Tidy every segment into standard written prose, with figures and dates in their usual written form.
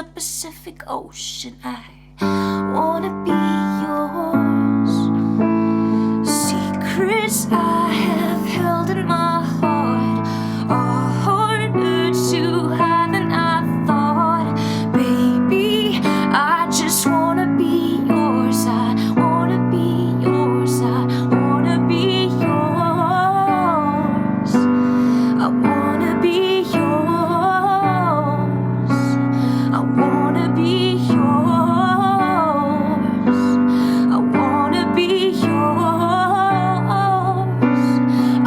the Pacific Ocean. I wanna be yours. Secrets I have held in my heart are harder to hide than I thought. Baby, I just wanna be yours. I wanna be yours. I wanna be yours. I wanna be yours. I wanna be yours. I wanna be yours.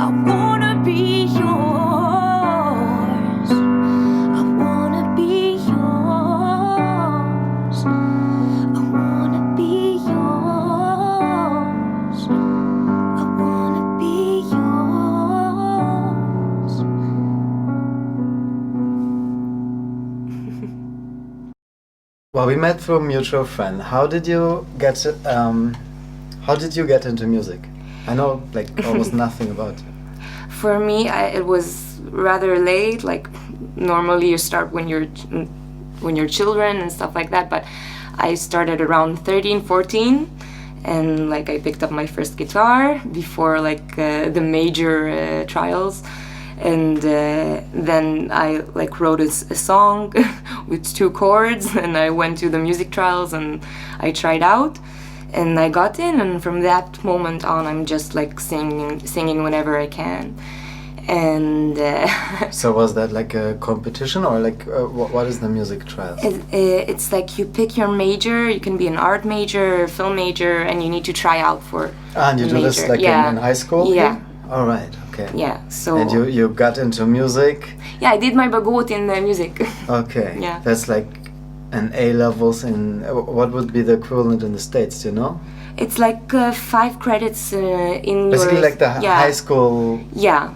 I wanna be yours. I wanna be yours. I wanna be yours. I wanna be yours. Well, we met through a mutual friend. How did you get into music? I know like almost nothing about it. For me, it was rather late. Like normally you start when you're children and stuff like that. But I started around 13, 14, and like I picked up my first guitar before like the major trials. And then I like wrote a song with 2 chords, and I went to the music trials and I tried out, and I got in. And from that moment on, I'm just like singing whenever I can. And So was that like a competition, or like what is the music trials? it's like you pick your major. You can be an art major, film major, and you need to try out for. And you the do this major. like in high school? Yeah. All right. Okay. Yeah. So. And you got into music? Yeah, I did my bagot in music. Okay. Yeah. That's like an A levels in what would be the equivalent in the States? Do you know? It's like 5 credits in Basically, your, like the high school. Yeah.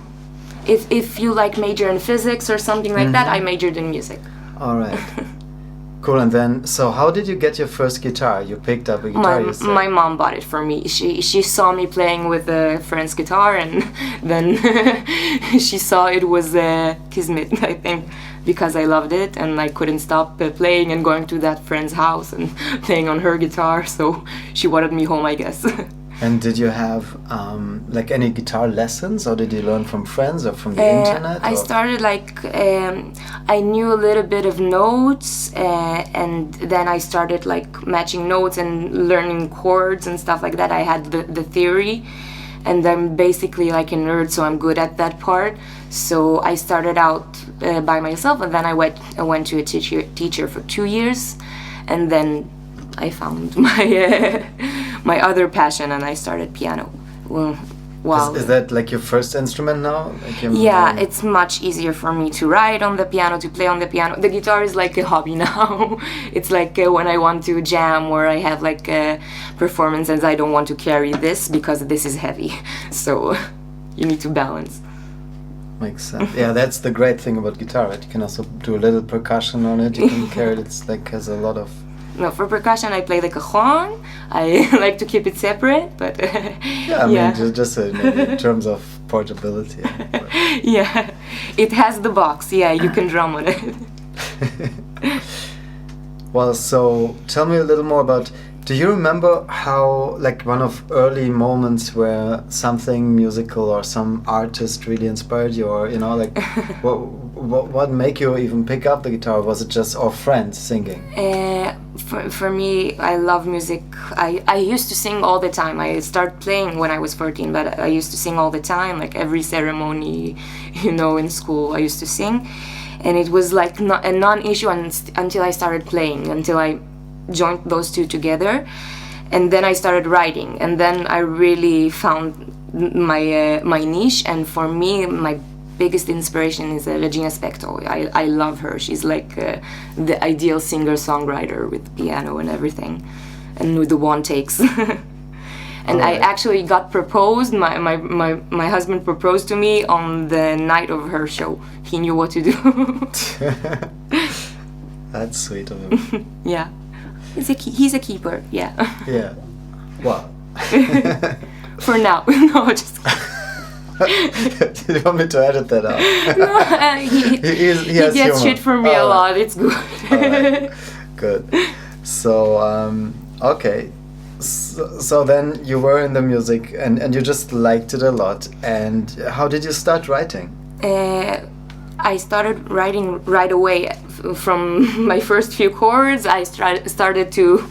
If you like major in physics or something like that, I majored in music. All right. Cool. And then, so how did you get your first guitar? You picked up a guitar, you said? My mom bought it for me. She saw me playing with a friend's guitar, and then she saw it was Kismet, I think, because I loved it and I couldn't stop playing and going to that friend's house and playing on her guitar. So she wanted me home, I guess. And did you have like any guitar lessons, or did you learn from friends or from the internet? I started like I knew a little bit of notes, and then I started like matching notes and learning chords and stuff like that. I had the theory, and I'm basically like a nerd, so I'm good at that part. So I started out by myself, and then I went to a teacher for 2 years, and then I found my other passion, and I started piano. Well, wow. Is that like your first instrument now? Like Yeah, it's much easier for me to write on the piano, to play on the piano. The guitar is like a hobby now. It's like when I want to jam, or I have like performances, I don't want to carry this because this is heavy. So you need to balance. Makes sense. Yeah, that's the great thing about guitar, right? You can also do a little percussion on it. You can carry it. It's like has a lot of. No, for percussion I play the cajon. I like to keep it separate, but yeah, I mean just in terms of portability. Yeah, it has the box. Yeah, you can drum on it. Well, so tell me a little more about. Do you remember how, like, one of early moments where something musical or some artist really inspired you, or like, what made you even pick up the guitar? Was it just our friends singing? For me, I love music. I used to sing all the time. I started playing when I was 14, but I used to sing all the time, like every ceremony, in school. I used to sing, and it was like a non-issue until I started playing, until I joined those two together, and then I started writing, and then I really found my niche. And for me, my biggest inspiration is Regina Spektor. I love her. She's like the ideal singer-songwriter with piano and everything, and with the one takes. And I actually got proposed. My husband proposed to me on the night of her show. He knew what to do. That's sweet of him. Yeah. He's a keeper, yeah. Yeah. Well. For now. No, just Do you want me to edit that out? No, he has gets humor. shit from me a All right. lot. It's good. Alright. Good. So, okay. So then you were in the music and you just liked it a lot. And how did you start writing? I started writing right away. From my first few chords, I started to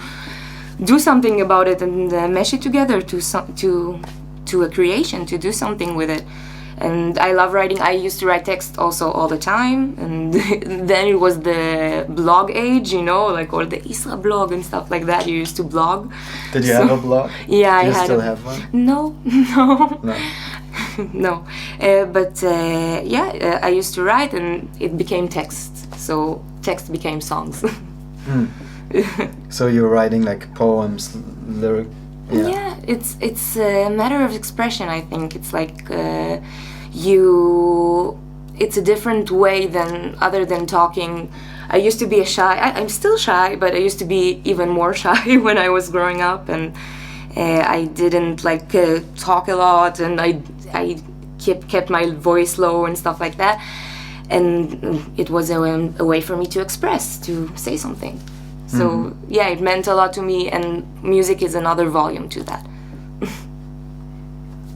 do something about it and mesh it together to a creation, to do something with it. And I love writing. I used to write text also all the time, and then it was the blog age, you know, like all the Isra blog and stuff like that. You used to blog. Did you have a blog? Yeah, Do you I had. still have one? No, no. No. No, but I used to write, and it became text. So text became songs. So you're writing like poems, lyric. Yeah, it's a matter of expression. I think it's like It's a different way other than talking. I used to be I'm still shy, but I used to be even more shy when I was growing up, and I didn't talk a lot, and I kept my voice low and stuff like that, and it was a way for me to express, to say something. So yeah, it meant a lot to me, and music is another volume to that.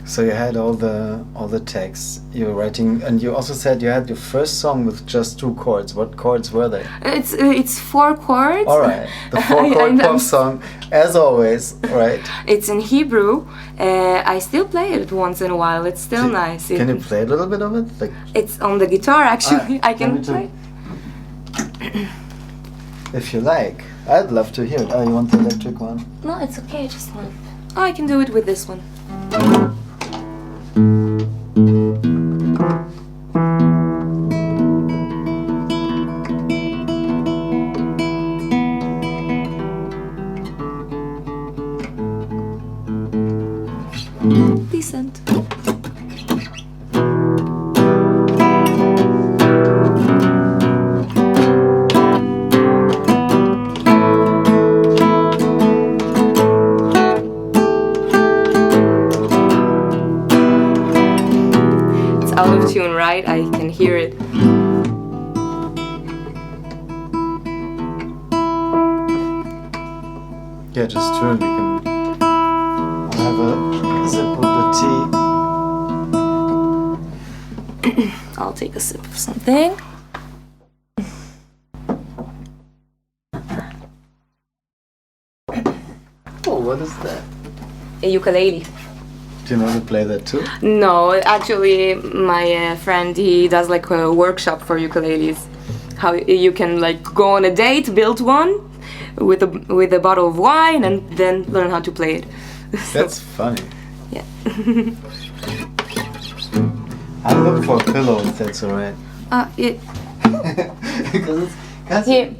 So you had all the texts you were writing, and you also said you had your first song with just 2 chords. What chords were they? It's 4 chords. All right, the 4-chord pop song, as always, right? It's in Hebrew. I still play it once in a while. It's still nice. Can you play a little bit of it? It's on the guitar, actually. I can play. If you like. I'd love to hear it. Oh, you want the electric one? No, it's okay. Just one. Oh, I can do it with this one. Decent. It's out of tune, right? I can hear it. Yeah, just turn. We can have a sip of the tea. I'll take a sip of something. Oh, what is that? A ukulele. Do you know to play that too? No, actually, my friend, he does like a workshop for ukuleles. How you can like go on a date, build one with a bottle of wine, and then learn how to play it. That's funny. Yeah. I look for a pillow if that's alright. Yeah. Because it's Here.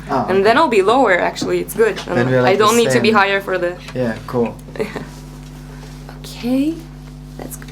Oh, And then I'll be lower. Actually, it's good. And Then we're like I don't the need to be same. higher for the. yeah, cool. Okay, that's good.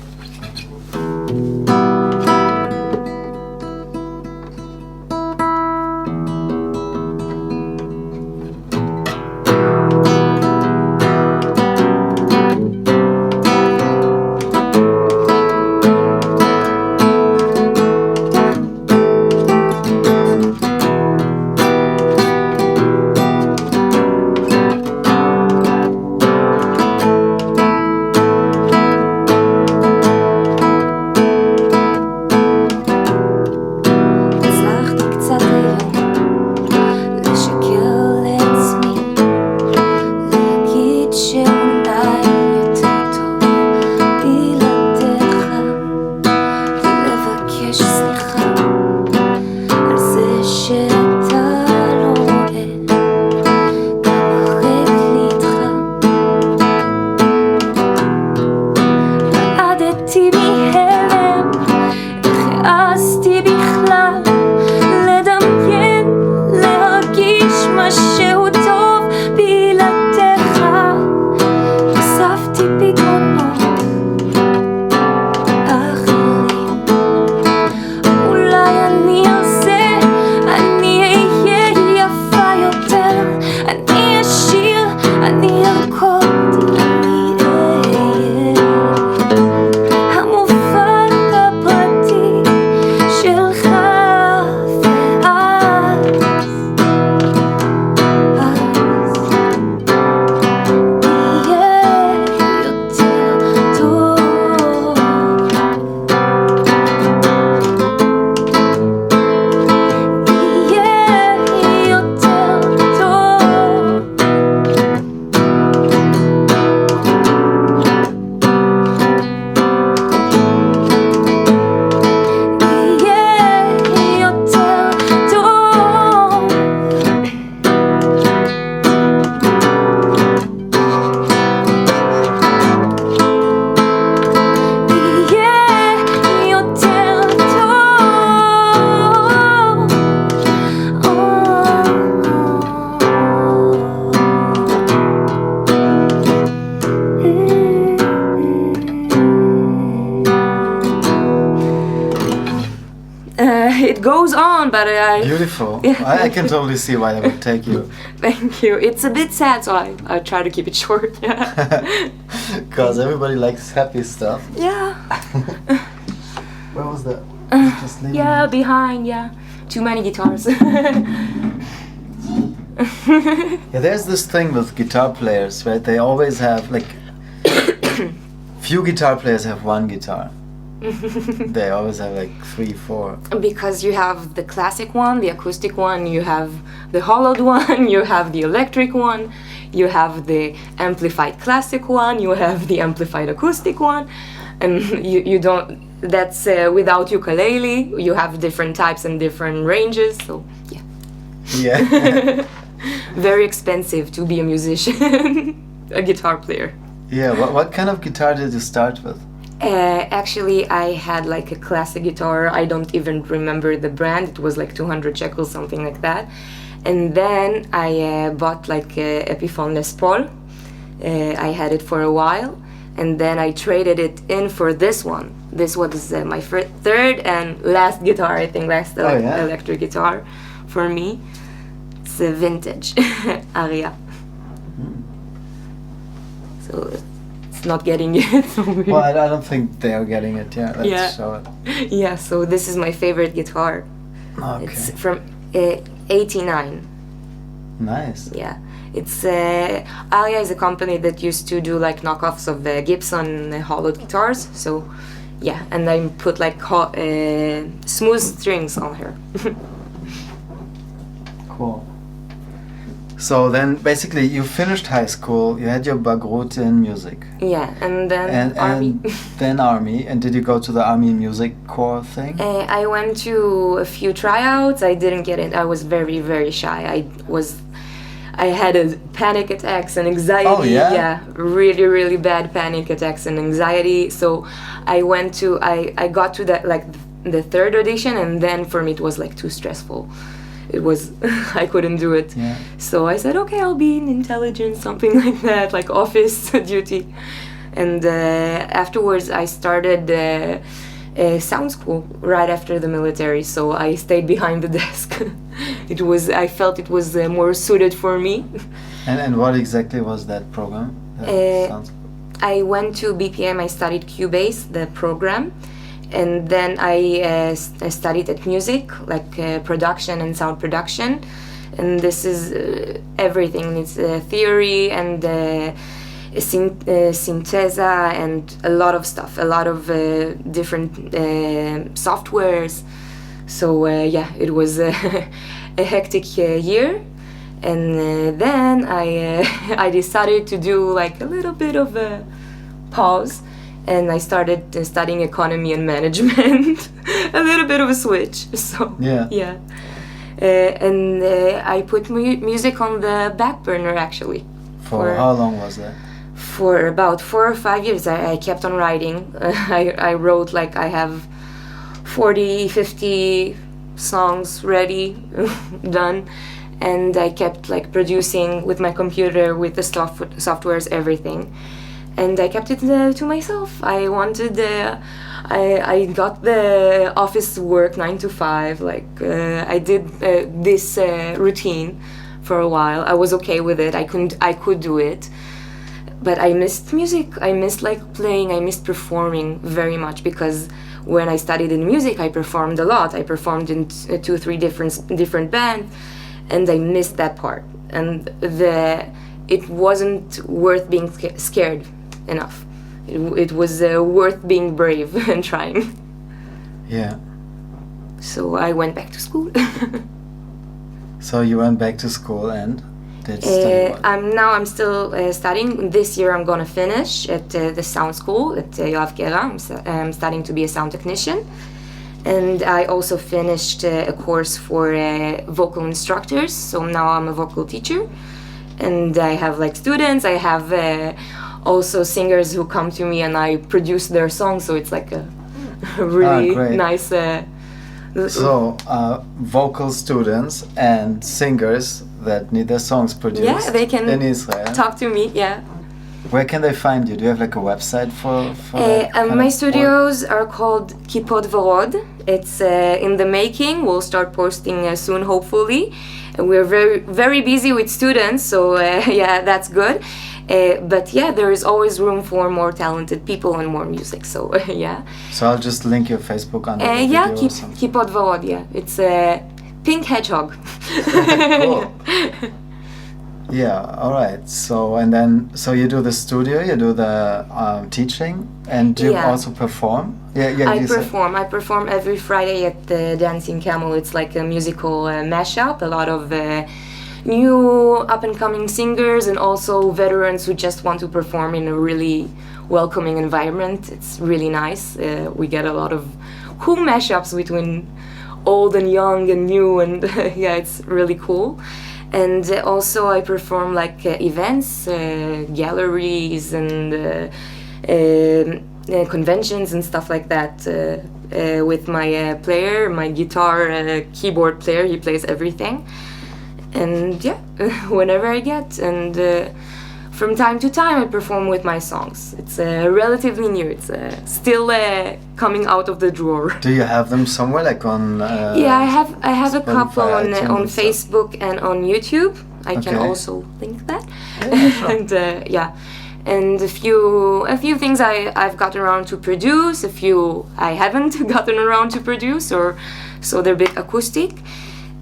goes on, but Beautiful. Yeah. I can totally see why that would take you. Thank you. It's a bit sad, so I try to keep it short. Yeah. Because everybody likes happy stuff. Yeah. Where was that? Just leaving Yeah, it? behind. Yeah. Too many guitars. Yeah, there's this thing with guitar players, right? They always have like few guitar players have one guitar. They always have like 3, 4. Because you have the classic one, the acoustic one, you have the hollowed one, you have the electric one, you have the amplified classic one, you have the amplified acoustic one, and you don't. That's without ukulele. You have different types and different ranges. So yeah. Yeah. Very expensive to be a musician, a guitar player. Yeah. What kind of guitar did you start with? Actually, I had like a classic guitar. I don't even remember the brand. It was like 200 shekels, something like that. And then I bought like a Epiphone Les Paul. I had it for a while, and then I traded it in for this one. This was my third and last guitar, I think, last yeah? electric guitar for me. It's a vintage Aria. So it's not getting it. So Well, I don't think they are getting it. Yeah, let's Yeah. show it. yeah, so this is my favorite guitar. Okay. It's from 89. Nice. Yeah, it's Aria is a company that used to do like knockoffs of Gibson hollowed guitars. So yeah, and I put like smooth strings on her. Cool. So then, basically, you finished high school. You had your bagrut in music, Yeah, and then army. and then army. And did you go to the army music corps thing? I went to a few tryouts. I didn't get it. I was very, very shy. I had a panic attacks and anxiety. Oh, yeah? Really, really bad panic attacks and anxiety. So I got to that like the third audition, and then for me it was like too stressful. It was I couldn't do it. Yeah. So I said, okay, I'll be in intelligence, something like that, like office duty. And afterwards, I started a sound school right after the military. So I stayed behind the desk. I felt it was more suited for me. And what exactly was that program? That sounds cool. I went to BPM. I studied Cubase, the program. And then I studied at music, like production and sound production. And this is everything. It's theory and synthesa and a lot of stuff, a lot of different softwares. So yeah, it was a hectic year. And then I decided to do like a little bit of a pause. And I started studying economy and management. A little bit of a switch. So yeah. And I put music on the back burner actually. For how long was that? For about 4 or 5 years. I kept on writing. I wrote like I have 40, 50 songs ready, done. And I kept like producing with my computer, with the softwares, everything. And I kept it to myself. I wanted, I got the office work 9 to 5. Like I did this routine for a while. I was okay with it. I could do it. But I missed music. I missed like playing. I missed performing very much because when I studied in music, I performed a lot. I performed in 2, 3 different bands, and I missed that part. And it wasn't worth being scared enough. It was worth being brave and trying. Yeah. So I went back to school. So you went back to school and did study what? I'm still studying. This year I'm gonna finish at the sound school at Yoav Kera. I'm studying to be a sound technician. And I also finished a course for vocal instructors. So now I'm a vocal teacher. And I have like students. I have also singers who come to me and I produce their songs, so it's like a really nice. So vocal students and singers that need their songs produced. Yeah, they can in Israel. talk to me. Yeah. Where can they find you? Do you have like a website for that kind My of work? studios are called Kipot Vorod. It's in the making. We'll start posting soon, hopefully. And we're very busy with students, so yeah, that's good. But yeah, there is always room for more talented people and more music. So yeah. So I'll just link your Facebook under the Yeah, video or something. Kipot Vorod. Yeah, it's a pink hedgehog. Cool. Yeah, all right. So and then you do the studio, you do the teaching, and do you Yeah. also perform? Yeah, I you said- perform. I perform every Friday at the Dancing Camel. It's like a musical mashup. A lot of new up-and-coming singers and also veterans who just want to perform in a really welcoming environment. It's really nice. We get a lot of cool mashups between old and young and new, and yeah, it's really cool. And also I perform like events, galleries, and conventions and stuff like that with my player, my guitar keyboard player. He plays everything. And yeah, whenever I get. And from time to time I perform with my songs. It's relatively new. It's still coming out of the drawer. Do you have them somewhere, like on? Yeah, I have a Spotify, couple iTunes on and stuff? Facebook and on YouTube. I can Okay. also link that. Yeah, sure. And yeah, and a few things I've gotten around to produce. A few I haven't gotten around to produce, or so they're a bit acoustic.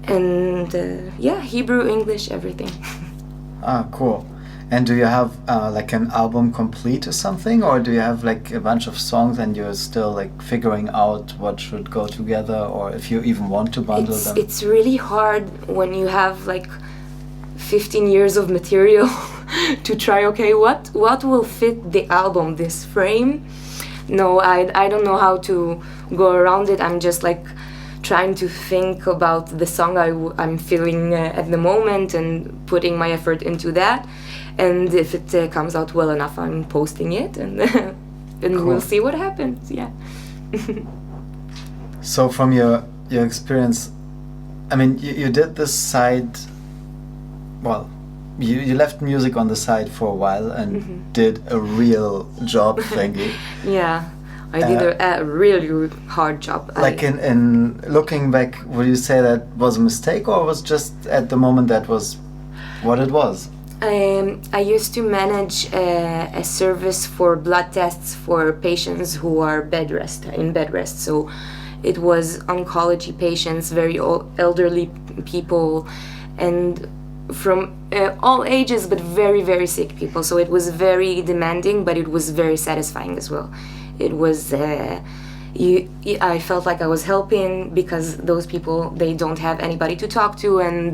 And yeah, Hebrew, English, everything. Ah, cool. And do you have like an album complete or something, or do you have like a bunch of songs and you're still like figuring out what should go together, or if you even want to bundle them? It's really hard when you have like 15 years of material to try, okay, what will fit the album, this frame? No, I don't know how to go around it. I'm just like trying to think about the song I'm feeling at the moment and putting my effort into that. And if it comes out well enough, I'm posting it, and and Cool. we'll see what happens. Yeah. So from your experience, I mean, you did this side, well, you left music on the side for a while and did a real job thingy. Yeah, I did a really hard job. Like in looking back, would you say that was a mistake, or was just at the moment that was what it was? I used to manage a service for blood tests for patients who are in bed rest. So it was oncology patients, very elderly people, and from all ages, but very, very sick people. So it was very demanding, but it was very satisfying as well. It was I felt like I was helping, because those people, they don't have anybody to talk to, and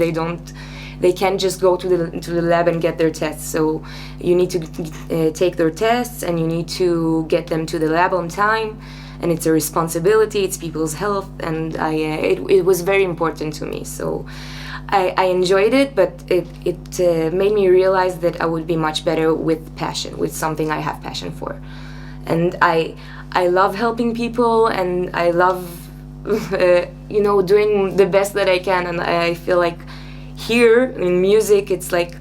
they can't just go to the lab and get their tests. So you need to take their tests, and you need to get them to the lab on time, and it's a responsibility. It's people's health, and it was very important to me. So I enjoyed it, but it made me realize that I would be much better with passion, with something I have passion for. And I love helping people, and I love doing the best that I can. And I feel like here in music, it's like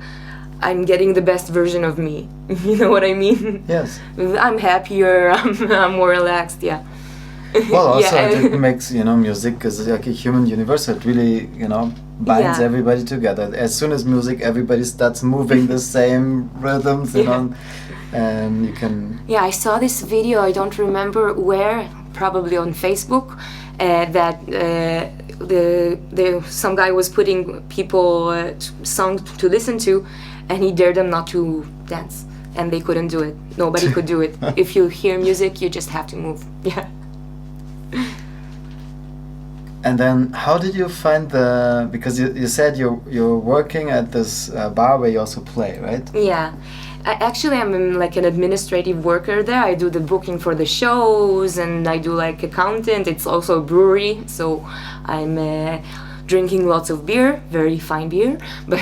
I'm getting the best version of me. You know what I mean? Yes. I'm happier. I'm more relaxed. Yeah. Well, also Yeah. it makes, music is like a human universe. It really, binds Yeah. everybody together. As soon as music, everybody starts moving the same rhythms, and you can. Yeah, I saw this video. I don't remember where. Probably on Facebook. That some guy was putting people songs to listen to, and he dared them not to dance, and they couldn't do it. Nobody could do it. If you hear music, you just have to move. Yeah. And then, how did you find because you said you're working at this bar where you also play, right? Yeah. Actually, I'm like an administrative worker there. I do the booking for the shows, and I do like accountant. It's also a brewery, so I'm drinking lots of beer, very fine beer, but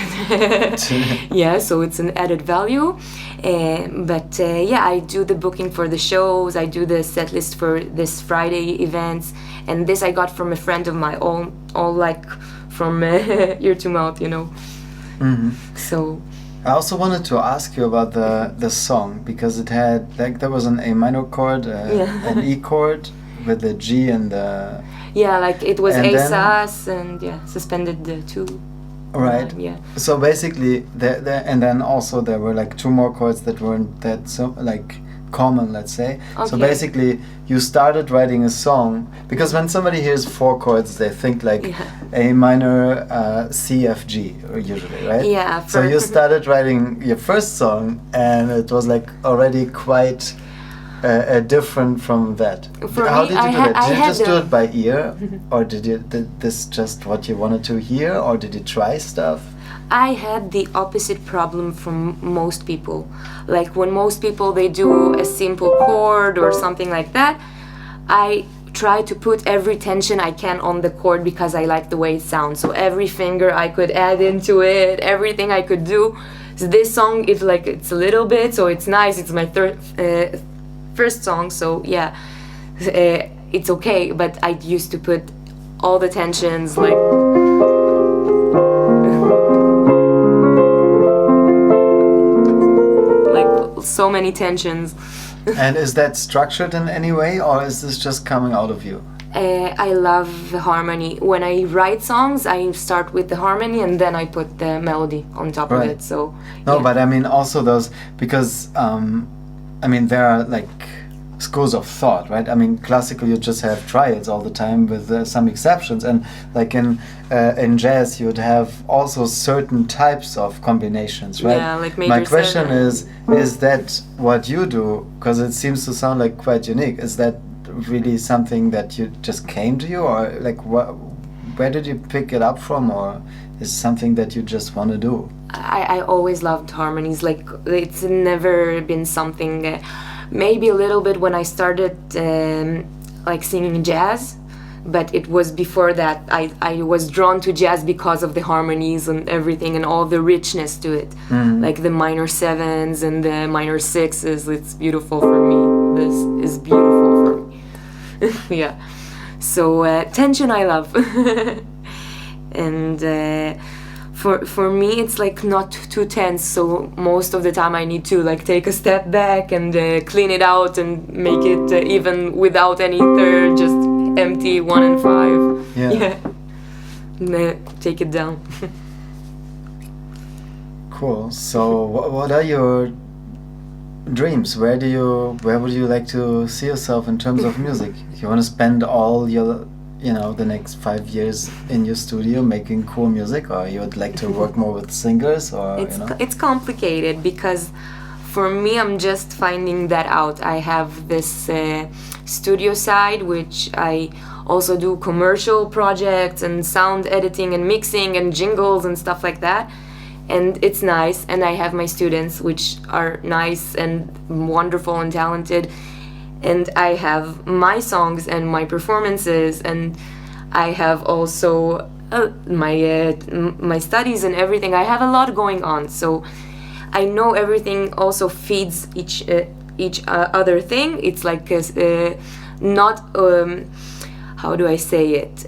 yeah, so it's an added value. But yeah, I do the booking for the shows. I do the set list for this Friday events, and this I got from a friend of mine, all like from ear to mouth, Mm-hmm. So. I also wanted to ask you about the song, because it had, like, there was an A minor chord, an E chord with the G and the... Yeah, like it was And A then- sus and suspended the 2. Right. Yeah. So basically, and then also there were like 2 more chords that weren't that so like common, let's say. So Okay. basically, you started writing a song, because when somebody hears 4 chords, they think like Yeah. A minor, C, F, G, usually, right? Yeah, So you started writing your first song, and it was like already quite different from that. For How me, did you I do ha- that? I Did you had just do a- it by ear, or did this just what you wanted to hear, or did you try stuff? I had the opposite problem from most people. Like when most people they do a simple chord or something like that, I try to put every tension I can on the chord because I like the way it sounds. So every finger I could add into it, everything I could do. So this song is like it's a little bit, so it's nice. It's my first song, so yeah, it's okay. But I used to put all the tensions like. So many tensions. And is that structured in any way, or is this just coming out of you? I love the harmony. When I write songs, I start with the harmony and then I put the melody on top of Right. it. So No, yeah. but I mean also those, because I mean there are like schools of thought, right? I mean classical you just have triads all the time with some exceptions, and like in jazz you would have also certain types of combinations, right? Yeah, like My major question seven. is that what you do? Because it seems to sound like quite unique. Is that really something that you just came to you, or like where did you pick it up from, or is it something that you just want to do? I always loved harmonies. Like it's never been something. Maybe a little bit when I started like singing jazz, but it was before that. I was drawn to jazz because of the harmonies and everything and all the richness to it, like the minor 7s and the minor 6s. It's beautiful for me. This is beautiful for me. Yeah. So tension I love, and. For me, it's like not too tense, so most of the time I need to like take a step back and clean it out and make it even without any third, just empty 1 and 5. Yeah. And, take it down. Cool. So, what are your dreams? Where would you like to see yourself in terms of music? You want to spend all your, the next 5 years in your studio making cool music, or you would like to work more with singers, or It's complicated because for me, I'm just finding that out. I have this studio side, which I also do commercial projects and sound editing and mixing and jingles and stuff like that. And it's nice, and I have my students, which are nice and wonderful and talented, and I have my songs and my performances, and I have also my studies and everything. I have a lot going on, so I know everything also feeds each other thing. It's like not how do I say it?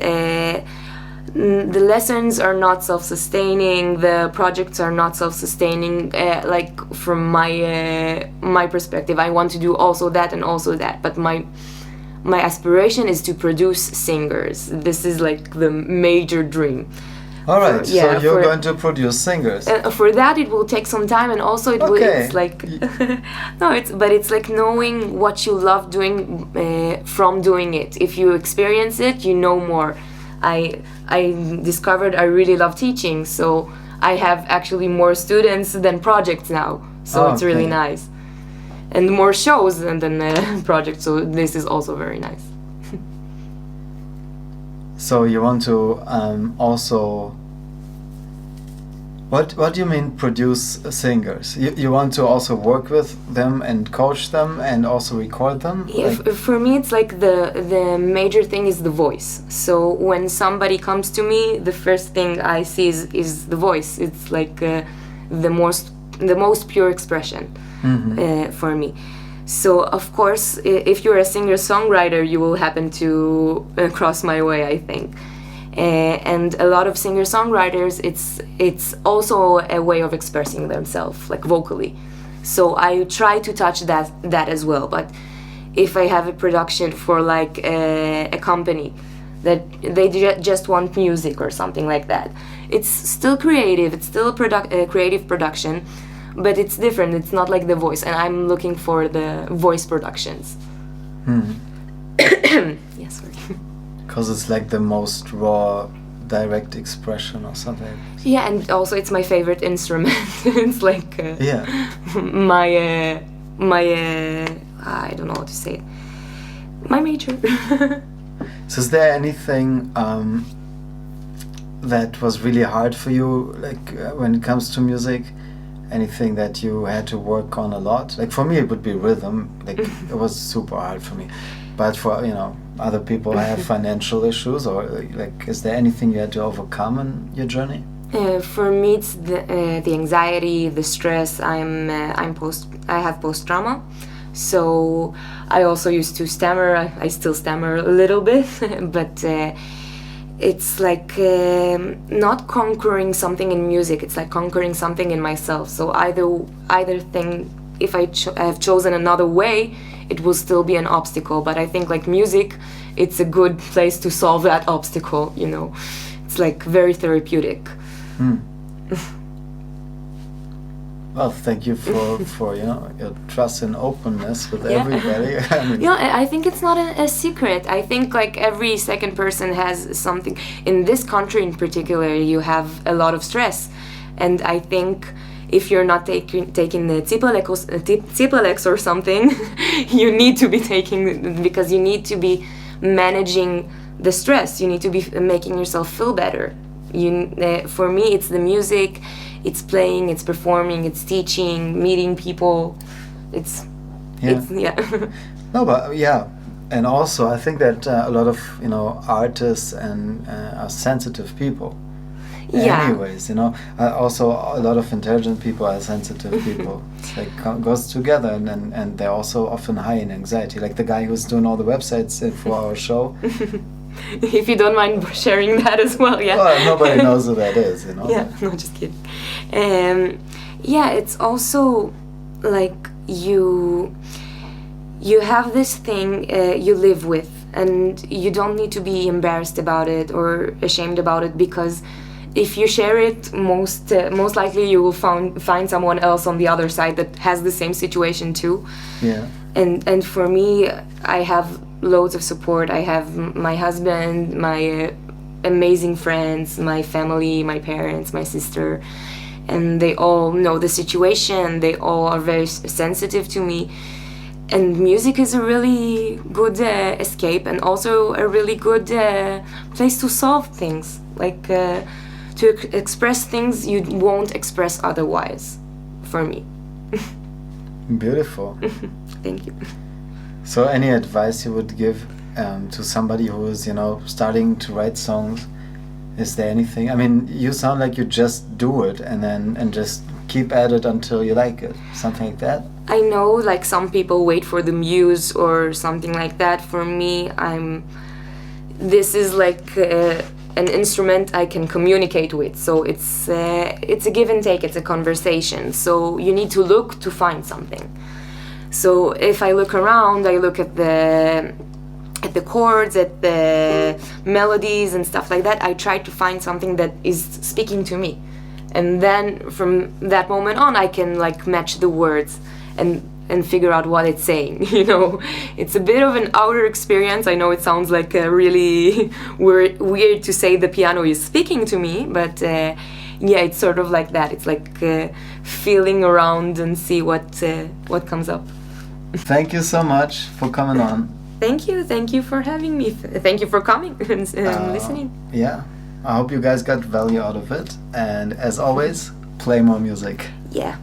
The lessons are not self-sustaining. The projects are not self-sustaining. Like from my perspective, I want to do also that and also that. But my aspiration is to produce singers. This is like the major dream. All right. Yeah, so you're for- going to produce singers. For that, it will take some time, and also it's like it's like knowing what you love doing from doing it. If you experience it, you know more. I discovered I really love teaching, so I have actually more students than projects now. So it's really Okay. nice, and more shows than projects. So this is also very nice. So you want to also. What do you mean produce singers? You want to also work with them and coach them and also record them? Yeah, for me, it's like the major thing is the voice. So when somebody comes to me, the first thing I see is the voice. It's like the most pure expression for me. So of course, if you're a singer-songwriter, you will happen to cross my way, I think. And a lot of singer-songwriters, it's also a way of expressing themselves, like vocally. So I try to touch that as well. But if I have a production for like a company that they just want music or something like that, it's still creative, it's still a creative production, but it's different. It's not like The Voice, and I'm looking for the voice productions. Yes, sorry. Because it's like the most raw, direct expression or something. Yeah, and also it's my favorite instrument. It's like my I don't know how to say it. My major. So is there anything that was really hard for you, like when it comes to music? Anything that you had to work on a lot? Like for me, it would be rhythm. Like it was super hard for me. But for other people, have financial issues, or like, is there anything you had to overcome in your journey? For me, it's the anxiety, the stress. I have post-trauma, so I also used to stammer. I still stammer a little bit, but it's like not conquering something in music. It's like conquering something in myself. So either thing, if I have chosen another way, it will still be an obstacle. But I think like music, it's a good place to solve that obstacle. It's like very therapeutic. Well, thank you for your trust and openness with everybody. I mean, I think it's not a secret. I think like every second person has something. In this country in particular, you have a lot of stress, and I think if you're not taking the Cipalex or something, you need to be taking, because you need to be managing the stress. You need to be making yourself feel better. For me, it's the music. It's playing, it's performing, it's teaching, meeting people. No, but and also I think that a lot of artists and are sensitive people. Anyways, also a lot of intelligent people are sensitive people. It's like goes together, and they're also often high in anxiety. Like the guy who's doing all the websites for our show. If you don't mind sharing that as well, Well, nobody knows who that is, Yeah, no, just kidding. It's also like you have this thing you live with, and you don't need to be embarrassed about it or ashamed about it, because if you share it, most likely you will find someone else on the other side that has the same situation too. Yeah. And for me, I have loads of support. I have my husband, my amazing friends, my family, my parents, my sister, and they all know the situation. They all are very sensitive to me, and music is a really good escape, and also a really good place to solve things, like to express things you won't express otherwise, for me. Beautiful. Thank you. So any advice you would give to somebody who is, starting to write songs? Is there anything? I mean, you sound like you just do it and just keep at it until you like it. Something like that? I know, like, some people wait for the muse or something like that. For me, this is like an instrument I can communicate with. So it's a give and take. It's a conversation. So you need to look to find something. So if I look around, I look at the chords, at the melodies and stuff like that. I try to find something that is speaking to me, and then from that moment on, I can like match the words and figure out what it's saying. It's a bit of an outer experience. I know it sounds like really weird to say the piano is speaking to me, but it's sort of like that. It's like feeling around and see what comes up. Thank you so much for coming on. Thank you for having me. Thank you for coming and listening. Yeah, I hope you guys got value out of it, and as always, play more music. Yeah.